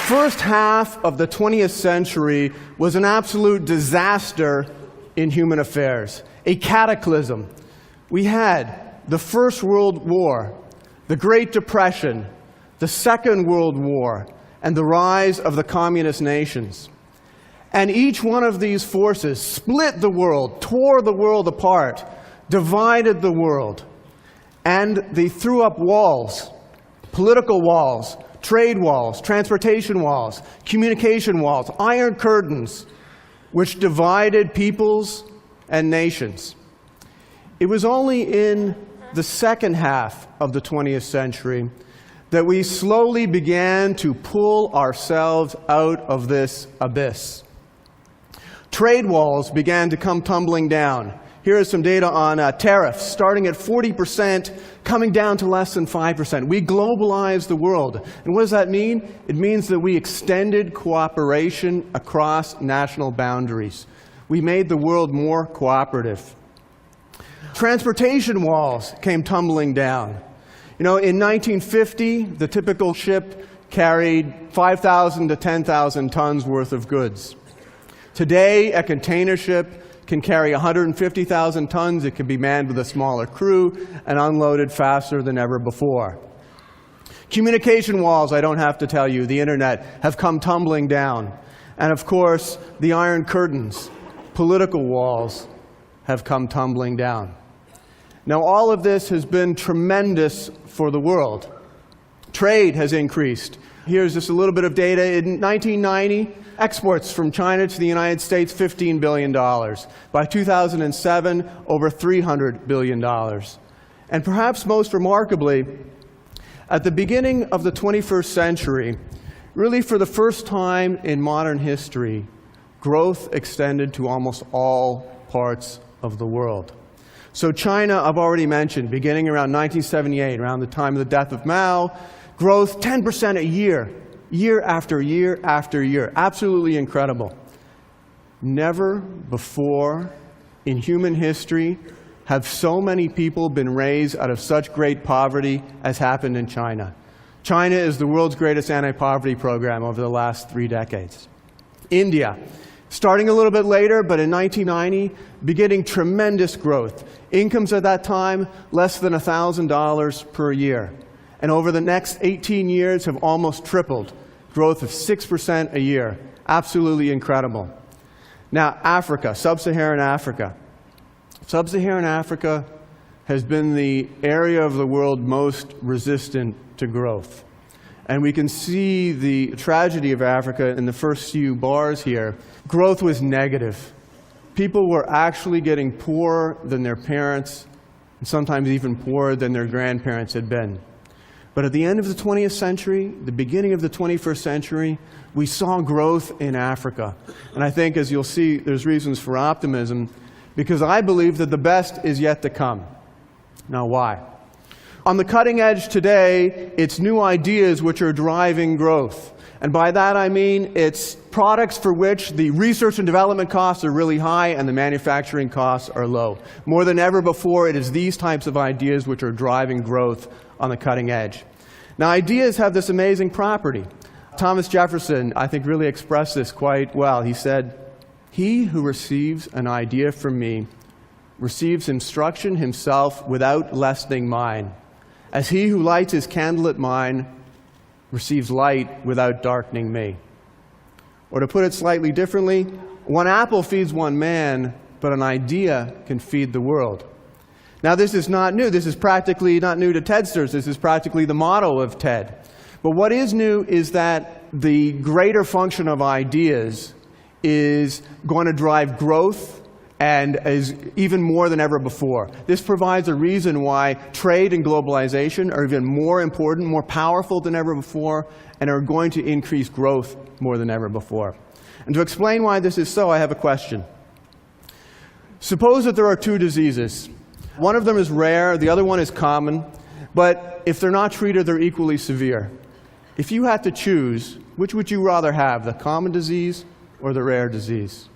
first half of the 20th century was an absolute disaster in human affairs, a cataclysm. We had the First World War, the Great Depression, the Second World War, and the rise of the communist nations. And each one of these forces split the world, tore the world apart, divided the world. And they threw up walls, political walls, trade walls, transportation walls, communication walls, iron curtains, which divided peoples and nations. It was only in the second half of the 20th century that we slowly began to pull ourselves out of this abyss. Trade walls began to come tumbling down. Here is some data on tariffs, starting at 40%, coming down to less than 5%. We globalized the world. And what does that mean? It means that we extended cooperation across national boundaries. We made the world more cooperative. Transportation walls came tumbling down. You know, in 1950, the typical ship carried 5,000 to 10,000 tons worth of goods. Today, a container ship can carry 150,000 tons. It can be manned with a smaller crew and unloaded faster than ever before. Communication walls, I don't have to tell you, the internet, have come tumbling down. And of course, the Iron Curtains, political walls, have come tumbling down. Now, all of this has been tremendous for the world. Trade has increased. Here's just a little bit of data. In 1990, exports from China to the United States, $15 billion. By 2007, over $300 billion. And perhaps most remarkably, at the beginning of the 21st century, really for the first time in modern history, growth extended to almost all parts of the world. So China, I've already mentioned, beginning around 1978, around the time of the death of Mao, growth 10% a year, year after year after year. Absolutely incredible. Never before in human history have so many people been raised out of such great poverty as happened in China. China is the world's greatest anti-poverty program over the last 3 decades. India, starting a little bit later, but in 1990, beginning tremendous growth. Incomes at that time, less than $1,000 per year. And over the next 18 years have almost tripled. Growth of 6% a year. Absolutely incredible. Now, Africa, sub-Saharan Africa. Sub-Saharan Africa has been the area of the world most resistant to growth. And we can see the tragedy of Africa in the first few bars here. Growth was negative. People were actually getting poorer than their parents, and sometimes even poorer than their grandparents had been. But at the end of the 20th century, the beginning of the 21st century, we saw growth in Africa. And I think, as you'll see, there's reasons for optimism, because I believe that the best is yet to come. Now, why? On the cutting edge today, it's new ideas which are driving growth. And by that I mean it's products for which the research and development costs are really high and the manufacturing costs are low. More than ever before, it is these types of ideas which are driving growth on the cutting edge. Now, ideas have this amazing property. Thomas Jefferson, I think, really expressed this quite well. He said, "He who receives an idea from me receives instruction himself without lessening mine, as he who lights his candle at mine receives light without darkening me." Or to put it slightly differently, one apple feeds one man, but an idea can feed the world. Now, this is not new. This is practically not new to TEDsters. This is practically the motto of TED. But what is new is that the greater function of ideas is going to drive growth and is even more than ever before. This provides a reason why trade and globalization are even more important, more powerful than ever before, and are going to increase growth more than ever before. And to explain why this is so, I have a question. Suppose that there are 2 diseases. One of them is rare, the other one is common, but if they're not treated, they're equally severe. If you had to choose, which would you rather have, the common disease or the rare disease?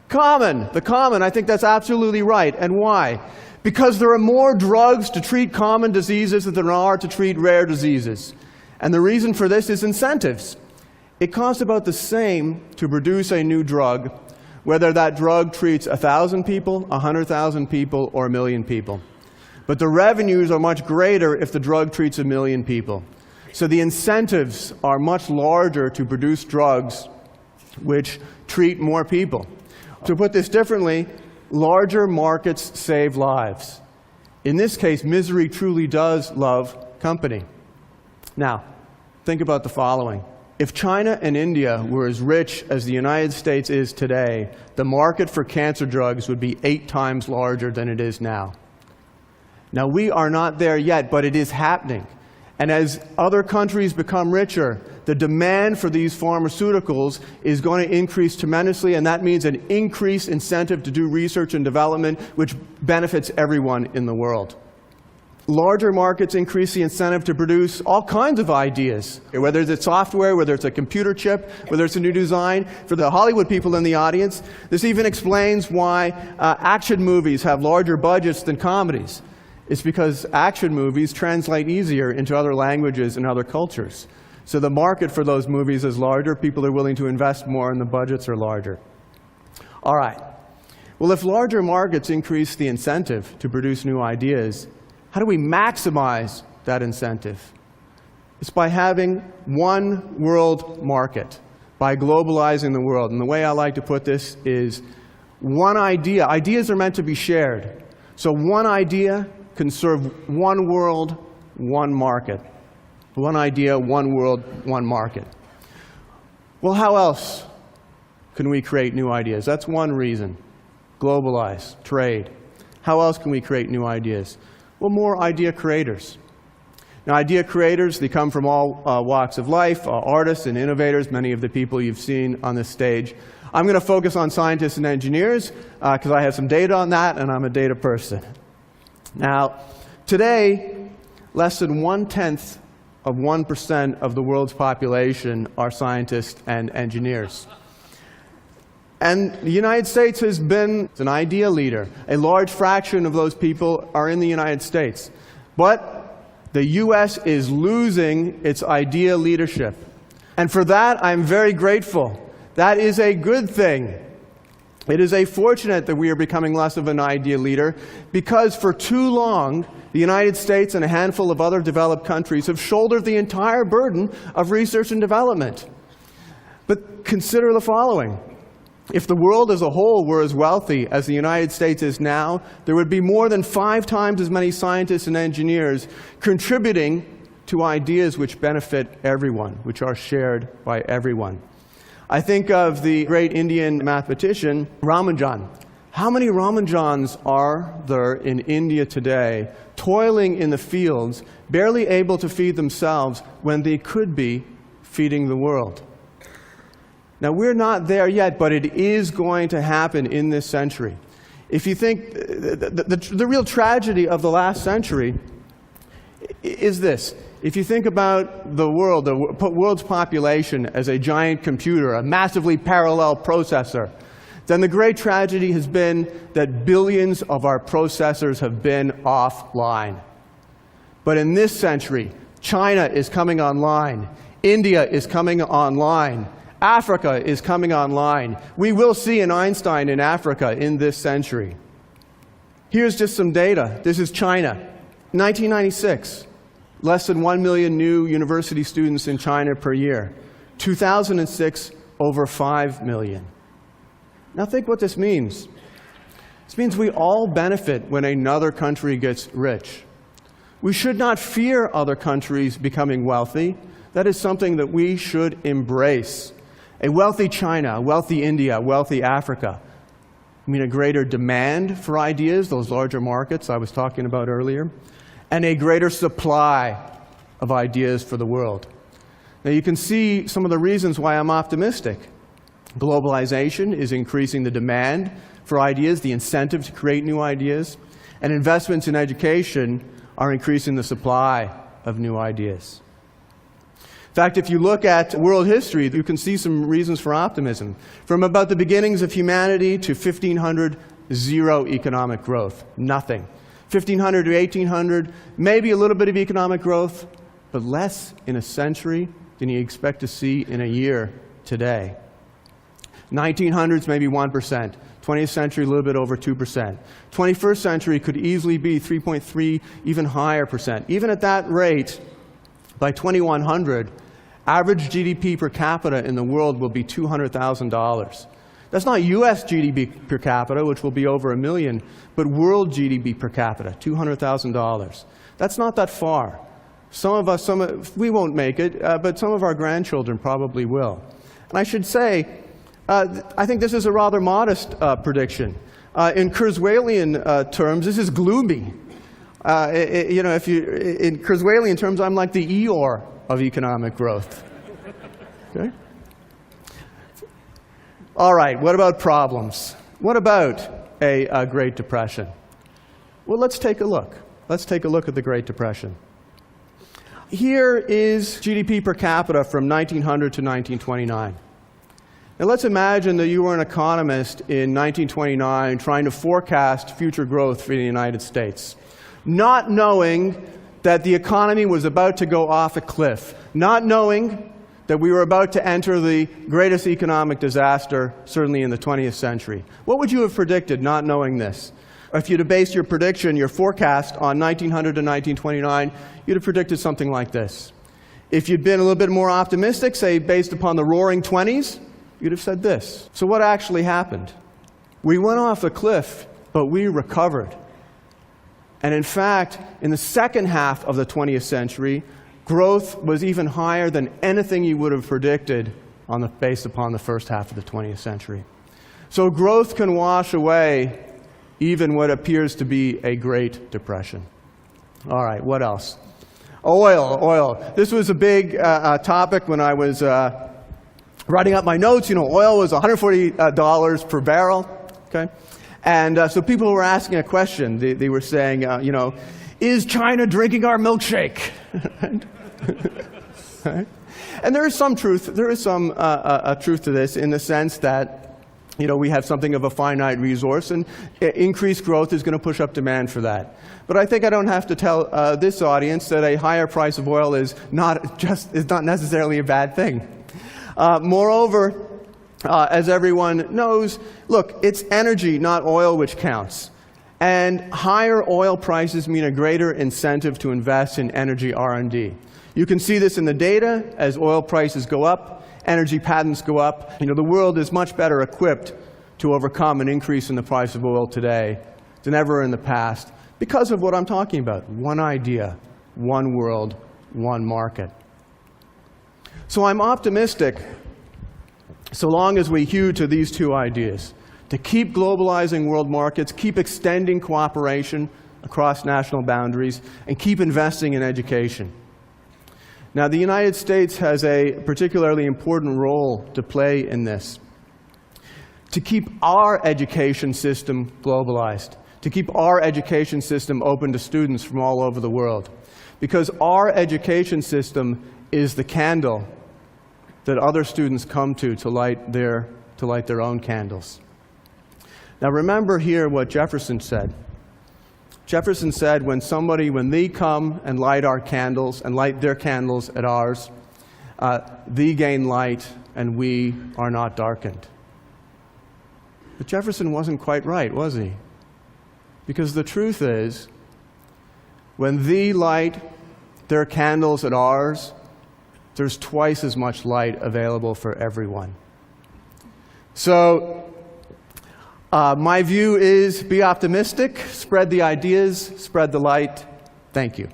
Common. The common. I think that's absolutely right. And why? Because there are more drugs to treat common diseases than there are to treat rare diseases. And the reason for this is incentives. It costs about the same to produce a new drug, whether that drug treats 1,000 people, 100,000 people, or 1 million people. But the revenues are much greater if the drug treats 1 million people. So the incentives are much larger to produce drugs which treat more people. To put this differently, larger markets save lives. In this case, misery truly does love company. Now, think about the following. If China and India were as rich as the United States is today, the market for cancer drugs would be 8 times larger than it is now. Now, we are not there yet, but it is happening. And as other countries become richer, the demand for these pharmaceuticals is going to increase tremendously, and that means an increased incentive to do research and development, which benefits everyone in the world. Larger markets increase the incentive to produce all kinds of ideas, whether it's software, whether it's a computer chip, whether it's a new design. For the Hollywood people in the audience, this even explains why action movies have larger budgets than comedies. It's because action movies translate easier into other languages and other cultures. So the market for those movies is larger, people are willing to invest more, and the budgets are larger. All right. Well, if larger markets increase the incentive to produce new ideas, how do we maximize that incentive? It's by having one world market, by globalizing the world. And the way I like to put this is one idea. Ideas are meant to be shared. So one idea can serve one world, one market. One idea, one world, one market. Well, how else can we create new ideas? That's one reason. Globalize, trade. How else can we create new ideas? Well, more idea creators. Now, idea creators, they come from all walks of life, artists and innovators, many of the people you've seen on this stage. I'm going to focus on scientists and engineers because I have some data on that, and I'm a data person. Now, today, less than 1% of the world's population are scientists and engineers. And the United States has been an idea leader. A large fraction of those people are in the United States. But the U.S. is losing its idea leadership. And for that, I'm very grateful. That is a good thing. It is fortunate that we are becoming less of an idea leader, because for too long, the United States and a handful of other developed countries have shouldered the entire burden of research and development. But consider the following. If the world as a whole were as wealthy as the United States is now, there would be more than 5 times as many scientists and engineers contributing to ideas which benefit everyone, which are shared by everyone. I think of the great Indian mathematician, Ramanujan. How many Ramanujans are there in India today, toiling in the fields, barely able to feed themselves when they could be feeding the world? Now, we're not there yet, but it is going to happen in this century. If you think, the real tragedy of the last century is this. If you think about the world, the world's population as a giant computer, a massively parallel processor, then the great tragedy has been that billions of our processors have been offline. But in this century, China is coming online. India is coming online. Africa is coming online. We will see an Einstein in Africa in this century. Here's just some data. This is China. 1996, less than 1 million new university students in China per year. 2006, over 5 million. Now think what this means. This means we all benefit when another country gets rich. We should not fear other countries becoming wealthy. That is something that we should embrace. A wealthy China, a wealthy India, a wealthy Africa. I mean, a greater demand for ideas, those larger markets I was talking about earlier, and a greater supply of ideas for the world. Now you can see some of the reasons why I'm optimistic. Globalization is increasing the demand for ideas, the incentive to create new ideas, and investments in education are increasing the supply of new ideas. In fact, if you look at world history, you can see some reasons for optimism. From about the beginnings of humanity to 1500, zero economic growth, nothing. 1500 to 1800, maybe a little bit of economic growth, but less in a century than you expect to see in a year today. 1900s, maybe 1%. 20th century, a little bit over 2%. 21st century could easily be 3.3, even higher percent. Even at that rate, by 2100, average GDP per capita in the world will be $200,000. That's not US GDP per capita, which will be over $1 million, but world GDP per capita, $200,000. That's not that far. Some of us, we won't make it, but some of our grandchildren probably will. And I should say, I think this is a rather modest prediction. In Kurzweilian terms, this is gloomy. You know, in Kurzweilian terms, I'm like the Eeyore of economic growth. Okay? All right, what about problems? What about a Great Depression? Well, let's take a look. Let's take a look at the Great Depression. Here is GDP per capita from 1900 to 1929. Now let's imagine that you were an economist in 1929 trying to forecast future growth for the United States, not knowing that the economy was about to go off a cliff, not knowing that we were about to enter the greatest economic disaster, certainly in the 20th century. What would you have predicted not knowing this? If you'd have based your prediction, your forecast on 1900 to 1929, you'd have predicted something like this. If you'd been a little bit more optimistic, say based upon the roaring 20s, you'd have said this. So what actually happened? We went off a cliff, but we recovered. And in fact, in the second half of the 20th century, growth was even higher than anything you would have predicted based upon the first half of the 20th century. So growth can wash away even what appears to be a Great Depression. All right, what else? Oil. This was a big topic when I was writing up my notes. You know, oil was $140 per barrel. Okay, and so people were asking a question. They were saying, you know, is China drinking our milkshake? Right? And there is some truth. There is some truth to this in the sense that, you know, we have something of a finite resource, and increased growth is going to push up demand for that. But I think I don't have to tell this audience that a higher price of oil is not necessarily a bad thing. Moreover, as everyone knows, look, it's energy, not oil, which counts. And higher oil prices mean a greater incentive to invest in energy R&D. You can see this in the data. As oil prices go up, energy patents go up. You know, the world is much better equipped to overcome an increase in the price of oil today than ever in the past because of what I'm talking about. One idea, one world, one market. So I'm optimistic, so long as we hew to these two ideas, to keep globalizing world markets, keep extending cooperation across national boundaries, and keep investing in education. Now, the United States has a particularly important role to play in this. To keep our education system globalized, to keep our education system open to students from all over the world. Because our education system is the candle that other students come to light their own candles. Now remember here what Jefferson said. Jefferson said when they come and light our candles and light their candles at ours, they gain light and we are not darkened. But Jefferson wasn't quite right, was he? Because the truth is, when they light their candles at ours, there's twice as much light available for everyone. So, my view is be optimistic, spread the ideas, spread the light. Thank you.